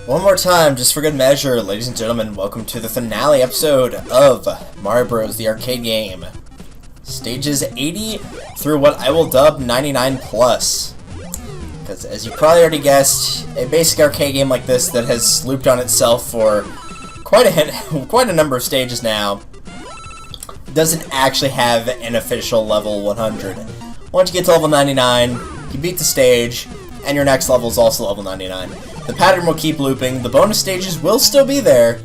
One more time, just for good measure, ladies and gentlemen, welcome to the finale episode of Mario Bros. The arcade game. Stages 80 through what I will dub 99 plus. Because as you probably already guessed, a basic arcade game like this that has looped on itself for quite a number of stages now doesn't actually have an official level 100. Once you get to level 99, you beat the stage, and your next level is also level 99. The pattern will keep looping. The bonus stages will still be there,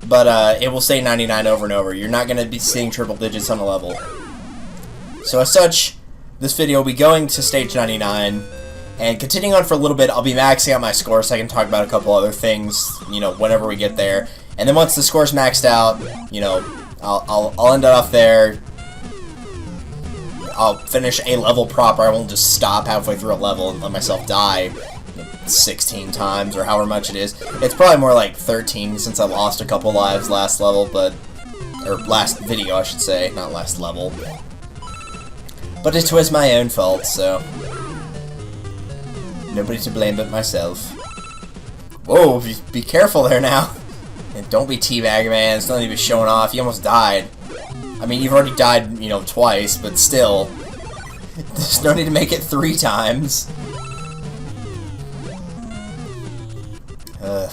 but it will say 99 over and over. You're not going to be seeing triple digits on a level. So as such, this video will be going to stage 99, and continuing on for a little bit, I'll be maxing out my score so I can talk about a couple other things, you know, whenever we get there. And then once the score's maxed out, you know, I'll end it off there. I'll finish a level proper. I won't just stop halfway through a level and let myself die 16 times or however much it is. It's probably more like 13 since I lost a couple lives last level, or last video I should say, not last level. But it was my own fault, so nobody to blame but myself. Whoa, be careful there now. And don't be teabagging, man. It's not even showing off. You almost died. I mean, you've already died, you know, twice, but still. There's no need to make it 3 times. Ugh.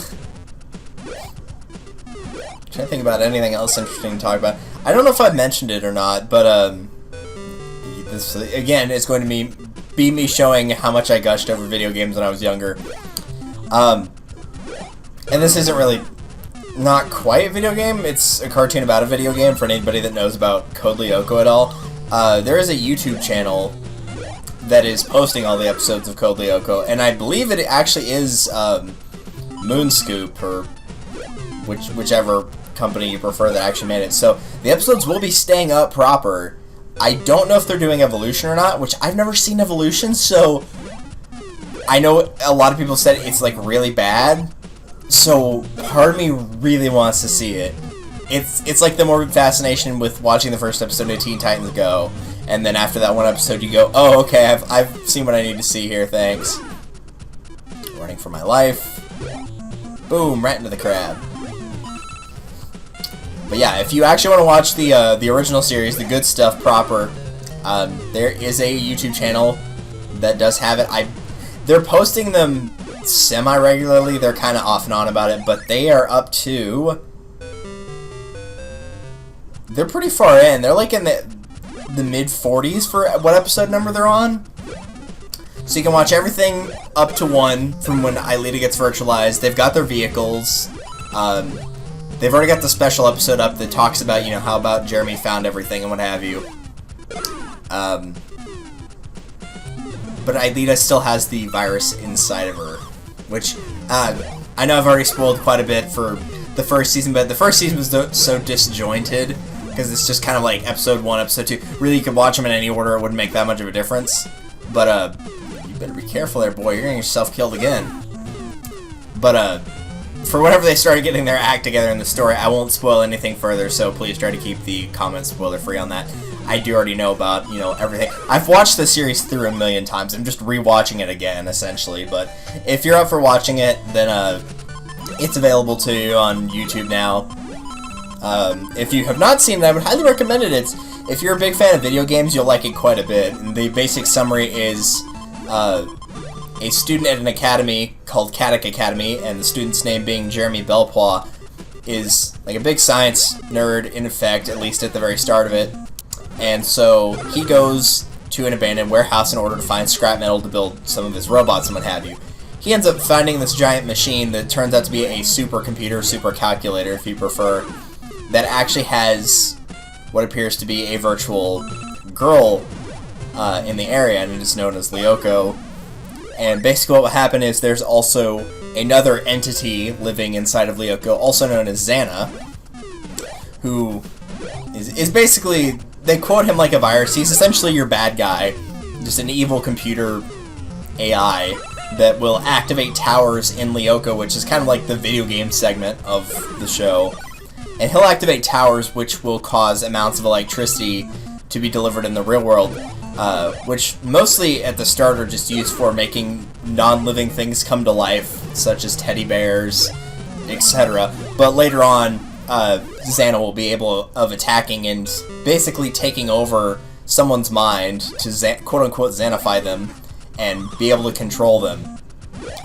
Trying to think about anything else interesting to talk about. I don't know if I mentioned it or not, but this again is going to be me showing how much I gushed over video games when I was younger. And this isn't really not quite a video game. It's a cartoon about a video game for anybody that knows about Code Lyoko at all. There is a YouTube channel that is posting all the episodes of Code Lyoko, and I believe it actually is Moonscoop, or whichever company you prefer that actually made it. So the episodes will be staying up proper. I don't know if they're doing Evolution or not, which I've never seen Evolution, so I know a lot of people said it's like really bad. So part of me really wants to see it. It's like the morbid fascination with watching the first episode of Teen Titans Go, and then after that one episode you go, oh okay, I've seen what I need to see here, thanks. Running for my life. Boom, right into the crab. But yeah, if you actually want to watch the original series, the good stuff proper, there is a YouTube channel that does have it. They're posting them semi-regularly. They're kind of off and on about it, but they are up to... They're pretty far in. They're like in the mid-40s for what episode number they're on. So you can watch everything up to 1 from when Aelita gets virtualized. They've got their vehicles. They've already got the special episode up that talks about, you know, how about Jeremy found everything and what have you. But Aelita still has the virus inside of her, which I know I've already spoiled quite a bit for the first season, but the first season was so disjointed because it's just kind of like episode 1, episode 2. Really, you could watch them in any order; it wouldn't make that much of a difference. But you better be careful there, boy. You're getting yourself killed again. But for whenever they started getting their act together in the story, I won't spoil anything further. So please try to keep the comments spoiler free on that. I do already know about, you know, everything. I've watched the series through 1,000,000 times. I'm just rewatching it again, essentially. But if you're up for watching it, then it's available to you on YouTube now. If you have not seen it, I would highly recommend it. If you're a big fan of video games, you'll like it quite a bit. And the basic summary is a student at an academy called Caddick Academy, and the student's name being Jeremy Belpois, is like a big science nerd in effect, at least at the very start of it. And so he goes to an abandoned warehouse in order to find scrap metal to build some of his robots and what have you. He ends up finding this giant machine that turns out to be a supercomputer, supercalculator if you prefer, that actually has what appears to be a virtual girl in the area, and it is known as Lyoko. And basically what will happen is there's also another entity living inside of Lyoko, also known as Xana, who is basically... They quote him like a virus. He's essentially your bad guy. Just an evil computer AI that will activate towers in Lyoko, which is kind of like the video game segment of the show. And he'll activate towers which will cause amounts of electricity to be delivered in the real world. which mostly at the start are just used for making non-living things come to life, such as teddy bears, etc. But later on, Xana will be able of attacking and basically taking over someone's mind to quote-unquote Xanify them and be able to control them.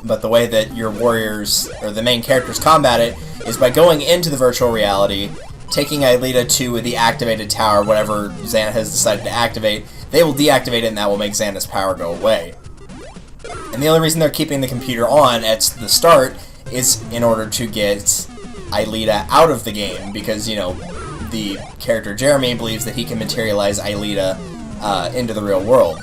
But the way that your warriors, or the main characters, combat it is by going into the virtual reality, taking Aelita to the activated tower, whatever Xana has decided to activate. They will deactivate it, and that will make Xana's power go away. And the only reason they're keeping the computer on at the start is in order to get Aelita out of the game, because, you know, the character Jeremy believes that he can materialize Aelita into the real world.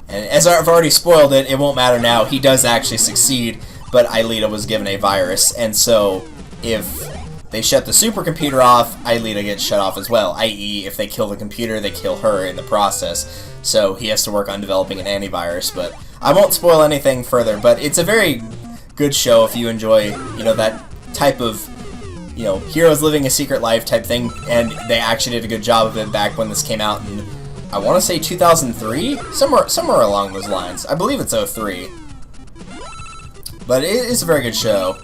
And as I've already spoiled it, it won't matter now. He does actually succeed, but Aelita was given a virus, and so if they shut the supercomputer off, Aelita gets shut off as well, i.e. if they kill the computer, they kill her in the process. So he has to work on developing an antivirus, but I won't spoil anything further, but it's a very good show if you enjoy, you know, that type of, you know, heroes living a secret life type thing, and they actually did a good job of it back when this came out in, I want to say 2003? Somewhere along those lines. I believe it's 03. But it is a very good show.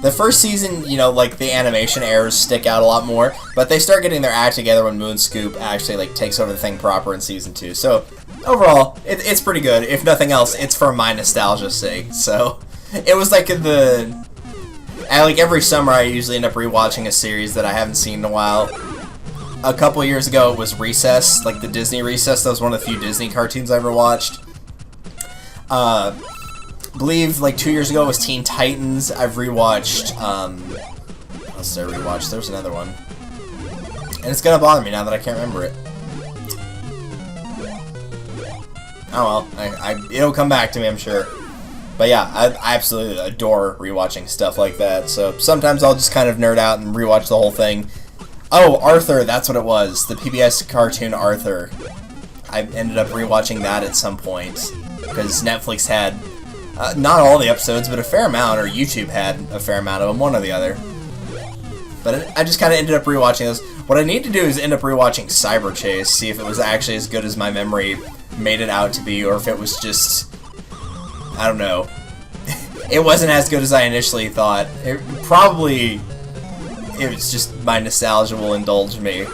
The first season, you know, like, the animation errors stick out a lot more, but they start getting their act together when Moonscoop actually, like, takes over the thing proper in season 2. So, overall, it's pretty good. If nothing else, it's for my nostalgia's sake. So, it was like like every summer I usually end up rewatching a series that I haven't seen in a while. A couple years ago it was Recess, like the Disney Recess. That was one of the few Disney cartoons I ever watched. Believe like 2 years ago it was Teen Titans. I've rewatched, what else did I rewatch? There was another one. And it's gonna bother me now that I can't remember it. Oh well, it'll come back to me, I'm sure. But yeah, I absolutely adore rewatching stuff like that. So sometimes I'll just kind of nerd out and rewatch the whole thing. Oh, Arthur, that's what it was. The PBS cartoon Arthur. I ended up rewatching that at some point because Netflix had not all the episodes, but a fair amount, or YouTube had a fair amount of them, one or the other. But I just kind of ended up rewatching those. What I need to do is end up rewatching Cyber Chase, see if it was actually as good as my memory made it out to be, or if it was just, I don't know. It wasn't as good as I initially thought. It was just my nostalgia will indulge me.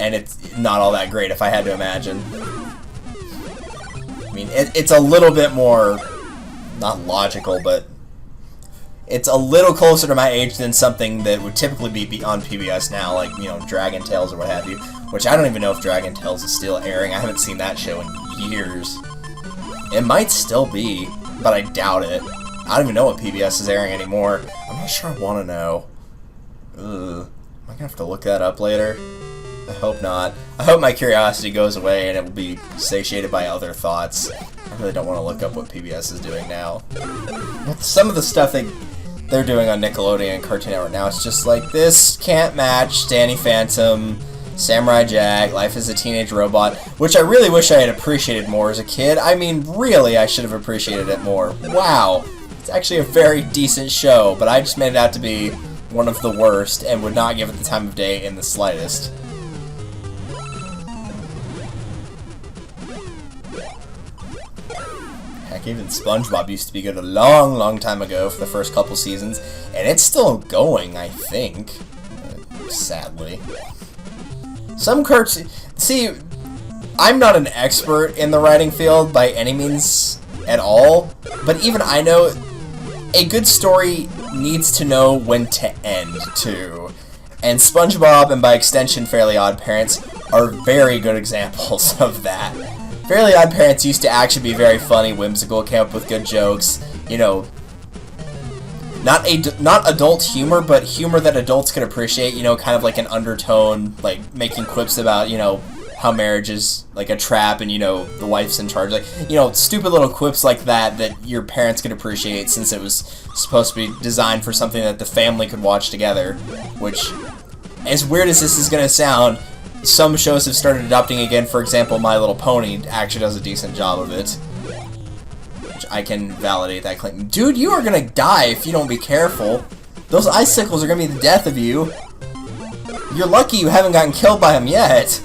And it's not all that great if I had to imagine. I mean, it's a little bit more, not logical, but it's a little closer to my age than something that would typically be on PBS now, like, you know, Dragon Tales or what have you. Which I don't even know if Dragon Tales is still airing. I haven't seen that show in years. It might still be, but I doubt it. I don't even know what PBS is airing anymore. I'm not sure I want to know. Ugh. Am I going to have to look that up later? I hope not. I hope my curiosity goes away and it will be satiated by other thoughts. I really don't want to look up what PBS is doing now. But some of the stuff they're doing on Nickelodeon and Cartoon Network now, it's just like, this can't match Danny Phantom, Samurai Jack, Life as a Teenage Robot, which I really wish I had appreciated more as a kid. I mean, really, I should have appreciated it more. Wow. It's actually a very decent show, but I just made it out to be one of the worst and would not give it the time of day in the slightest. Heck, even SpongeBob used to be good a long, long time ago for the first couple seasons, and it's still going, I think. Sadly. Some cartoons... See, I'm not an expert in the writing field by any means at all, but even I know a good story needs to know when to end, too. And SpongeBob, and by extension Fairly OddParents, are very good examples of that. Fairly OddParents used to actually be very funny, whimsical, came up with good jokes, you know, not adult humor, but humor that adults could appreciate, you know, kind of like an undertone, like making quips about, you know, how marriage is like a trap and, you know, the wife's in charge, like, you know, stupid little quips like that your parents could appreciate since it was supposed to be designed for something that the family could watch together, which, as weird as this is going to sound, some shows have started adopting again. For example, My Little Pony actually does a decent job of it. Which I can validate that claim. Dude, you are gonna die if you don't be careful. Those icicles are gonna be the death of you. You're lucky you haven't gotten killed by him yet.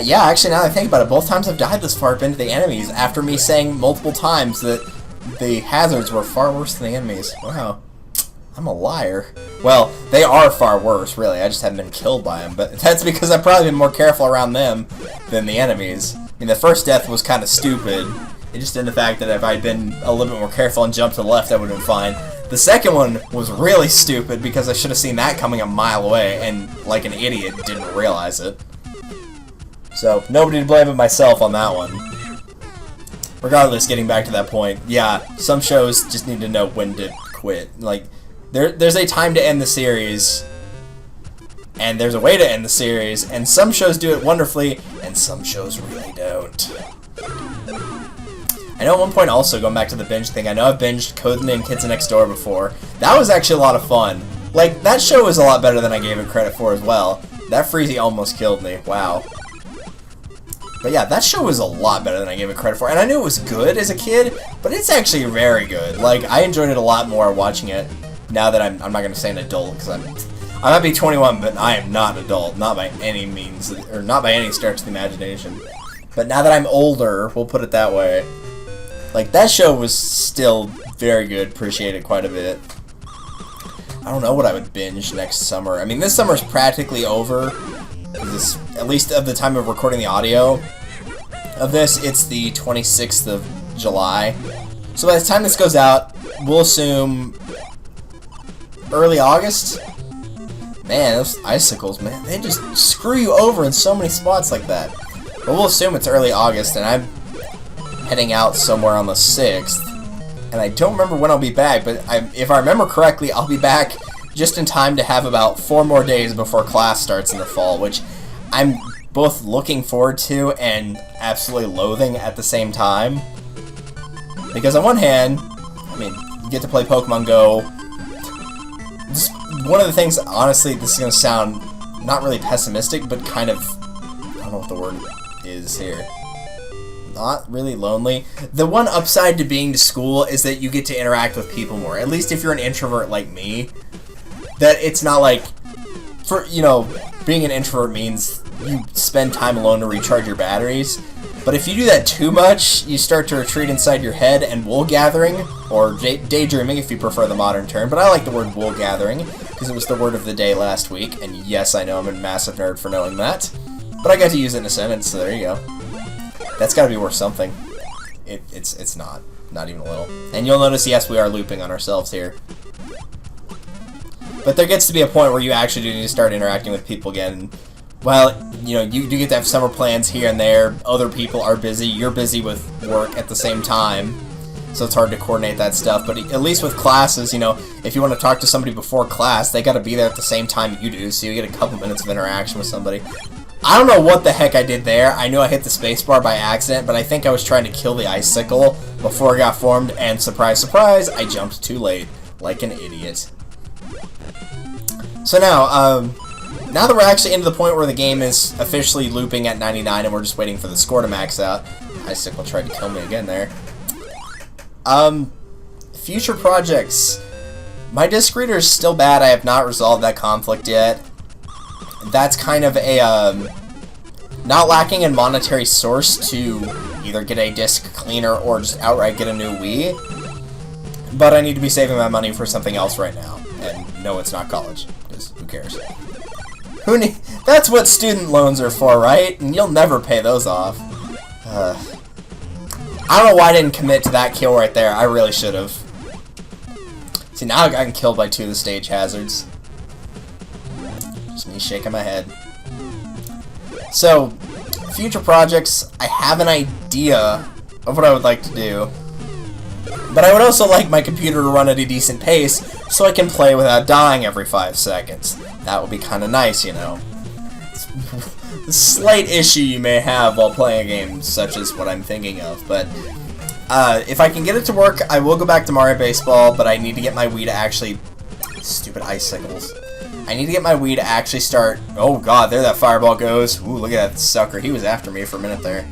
Yeah, actually, now that I think about it, both times I've died this far have been to the enemies, after me saying multiple times that the hazards were far worse than the enemies. Wow. I'm a liar. Well, they are far worse, really. I just haven't been killed by them, but that's because I've probably been more careful around them than the enemies. I mean, the first death was kind of stupid. It just in the fact that if I'd been a little bit more careful and jumped to the left, I would have been fine. The second one was really stupid because I should have seen that coming a mile away and, like an idiot, didn't realize it. So, nobody to blame but myself on that one. Regardless, getting back to that point, yeah, some shows just need to know when to quit. Like, there's a time to end the series, and there's a way to end the series, and some shows do it wonderfully, and some shows really don't. I know at one point also, going back to the binge thing, I know I've binged Code Name Kids Next Door before. That was actually a lot of fun. Like, that show was a lot better than I gave it credit for as well. That Freezy almost killed me. Wow. But yeah, that show was a lot better than I gave it credit for. And I knew it was good as a kid, but it's actually very good. Like, I enjoyed it a lot more watching it now that I'm not going to say an adult, because I might be 21, but I am not an adult. Not by any means, or not by any stretch of the imagination. But now that I'm older, we'll put it that way. Like, that show was still very good. Appreciate it quite a bit. I don't know what I would binge next summer. I mean, this summer's practically over. At least of the time of recording the audio of this, it's the 26th of July. So by the time this goes out, we'll assume early August. Man, those icicles, man, they just screw you over in so many spots like that. But we'll assume it's early August, and I'm heading out somewhere on the 6th. And I don't remember when I'll be back, but if I remember correctly, I'll be back just in time to have about 4 more days before class starts in the fall, which I'm both looking forward to and absolutely loathing at the same time. Because on one hand, I mean, you get to play Pokemon Go. Just one of the things, honestly, this is going to sound not really pessimistic, but kind of, I don't know what the word is here. Not really lonely. The one upside to being to school is that you get to interact with people more. At least if you're an introvert like me. That it's not like, being an introvert means you spend time alone to recharge your batteries. But if you do that too much, you start to retreat inside your head, and wool gathering, or daydreaming if you prefer the modern term, but I like the word wool gathering, because it was the word of the day last week, and yes, I know I'm a massive nerd for knowing that. But I got to use it in a sentence, so there you go. That's gotta be worth something. It's not. Not even a little. And you'll notice, yes, we are looping on ourselves here. But there gets to be a point where you actually do need to start interacting with people again. Well, you do get to have summer plans here and there. Other people are busy. You're busy with work at the same time. So it's hard to coordinate that stuff. But at least with classes, if you want to talk to somebody before class, they got to be there at the same time you do. So you get a couple minutes of interaction with somebody. I don't know what the heck I did there. I knew I hit the spacebar by accident, but I think I was trying to kill the icicle before it got formed. And surprise, surprise, I jumped too late. Like an idiot. So now that we're actually into the point where the game is officially looping at 99 and we're just waiting for the score to max out. Icicle tried to kill me again there. Future projects. My disc reader is still bad. I have not resolved that conflict yet. That's kind of a, not lacking in monetary source to either get a disc cleaner or just outright get a new Wii. But I need to be saving my money for something else right now. And no, it's not college. Who cares? That's what student loans are for, right? And you'll never pay those off. I don't know why I didn't commit to that kill right there. I really should have. See, now I've gotten killed by 2 of the stage hazards. Just me shaking my head. So, future projects, I have an idea of what I would like to do. But I would also like my computer to run at a decent pace so I can play without dying every 5 seconds. That would be kind of nice, It's a slight issue you may have while playing a game such as what I'm thinking of. But if I can get it to work, I will go back to Mario Baseball, but I need to get my Wii to actually... Stupid icicles. I need to get my Wii to actually start... Oh god, there that fireball goes. Ooh, look at that sucker. He was after me for a minute there.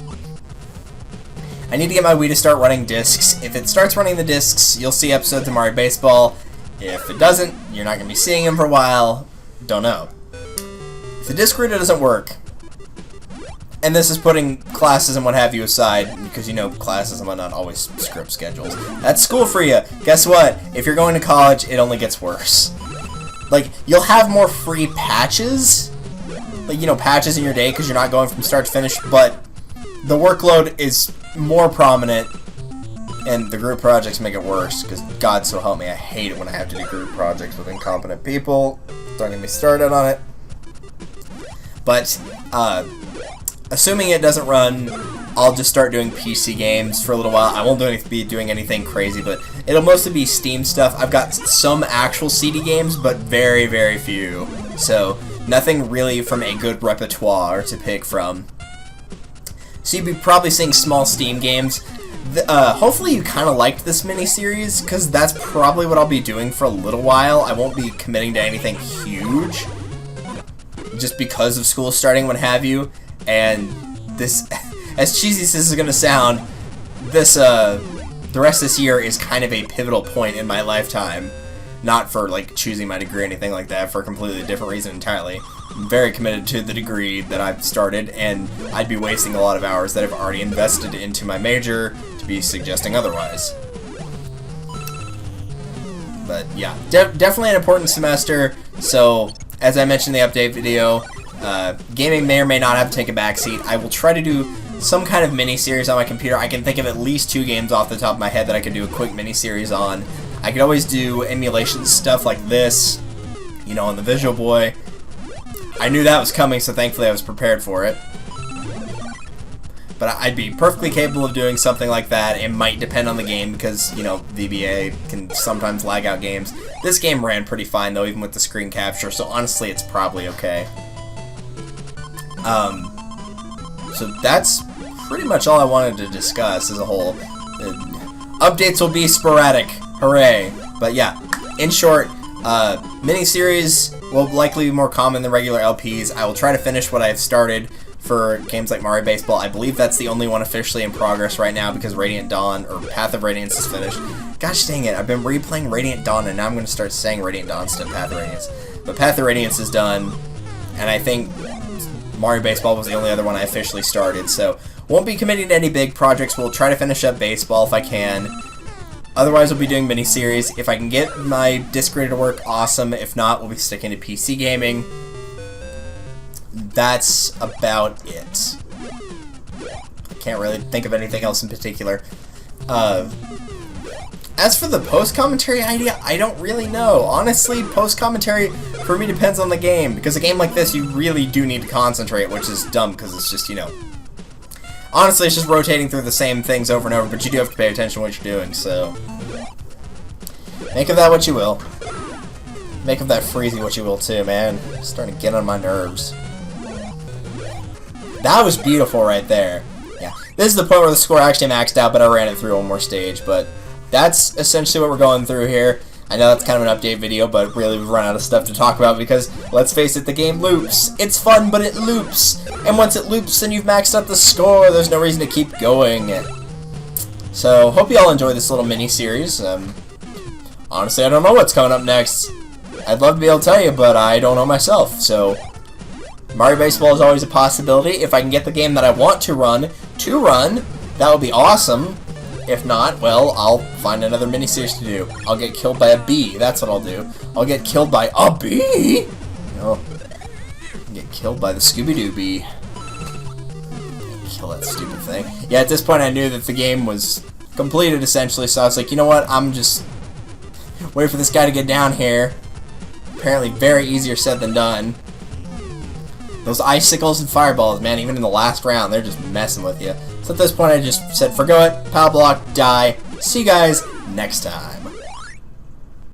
I need to get my Wii to start running discs. If it starts running the discs, you'll see episodes of Mario Baseball. If it doesn't, you're not going to be seeing them for a while. don't know. If the disc reader doesn't work, and this is putting classes and what have you aside, because you know classes and whatnot always screw up schedules. That's school for you. Guess what? If you're going to college, it only gets worse. Like, you'll have more free patches, like, you know, patches in your day because you're not going from start to finish, but the workload is more prominent, and the group projects make it worse, because God so help me, I hate it when I have to do group projects with incompetent people. Don't get me started on it. But, assuming it doesn't run, I'll just start doing PC games for a little while. I won't be doing anything crazy, but it'll mostly be Steam stuff. I've got some actual CD games, but very, very few. So, nothing really from a good repertoire to pick from. So you'd be probably seeing small Steam games. Hopefully you kind of liked this mini-series, because that's probably what I'll be doing for a little while. I won't be committing to anything huge, just because of school starting, what have you. And this, as cheesy as this is going to sound, this, the rest of this year is kind of a pivotal point in my lifetime. Not for, like, choosing my degree or anything like that, for a completely different reason entirely. I'm very committed to the degree that I've started, and I'd be wasting a lot of hours that I've already invested into my major to be suggesting otherwise. But, yeah, definitely an important semester, so, as I mentioned in the update video, gaming may or may not have to take a backseat. I will try to do some kind of mini-series on my computer. I can think of at least 2 games off the top of my head that I could do a quick mini-series on. I could always do emulation stuff like this, you know, on the Visual Boy. I knew that was coming, so thankfully I was prepared for it. But I'd be perfectly capable of doing something like that. It might depend on the game because, you know, VBA can sometimes lag out games. This game ran pretty fine, though, even with the screen capture, so honestly it's probably okay. So that's pretty much all I wanted to discuss as a whole. Updates will be sporadic. Hooray. But yeah, in short, mini-series will likely be more common than regular LPs. I will try to finish what I've started for games like Mario Baseball. I believe that's the only one officially in progress right now because Radiant Dawn, or Path of Radiance, is finished. Gosh dang it, I've been replaying Radiant Dawn and now I'm going to start saying Radiant Dawn instead of Path of Radiance. But Path of Radiance is done, and I think Mario Baseball was the only other one I officially started, so won't be committing to any big projects. We'll try to finish up baseball if I can. Otherwise, we'll be doing mini-series. If I can get my disc reader to work, awesome. If not, we'll be sticking to PC gaming. That's about it. I can't really think of anything else in particular. As for the post-commentary idea, I don't really know. Honestly, post-commentary for me depends on the game, because a game like this, you really do need to concentrate, which is dumb, because it's just, you know... Honestly, it's just rotating through the same things over and over, but you do have to pay attention to what you're doing, so... Make of that what you will. Make of that freezy what you will, too, man. It's starting to get on my nerves. That was beautiful right there. Yeah. This is the point where the score actually maxed out, but I ran it through one more stage, but... That's essentially what we're going through here. I know that's kind of an update video, but really we've run out of stuff to talk about because, let's face it, the game loops. It's fun, but it loops. And once it loops and you've maxed out the score, there's no reason to keep going. So, hope you all enjoy this little mini-series. Honestly, I don't know what's coming up next. I'd love to be able to tell you, but I don't know myself. So, Mario Baseball is always a possibility. If I can get the game that I want to run, that would be awesome. If not, well, I'll find another miniseries to do. I'll get killed by a bee. That's what I'll do. I'll get killed by a bee? No. I'll get killed by the Scooby-Doo bee. Kill that stupid thing. Yeah, at this point I knew that the game was completed, essentially, so I was like, you know what? I'm just waiting for this guy to get down here. Apparently very easier said than done. Those icicles and fireballs, man, even in the last round, they're just messing with you. So at this point, I just said, forgo it, power block, die. See you guys next time.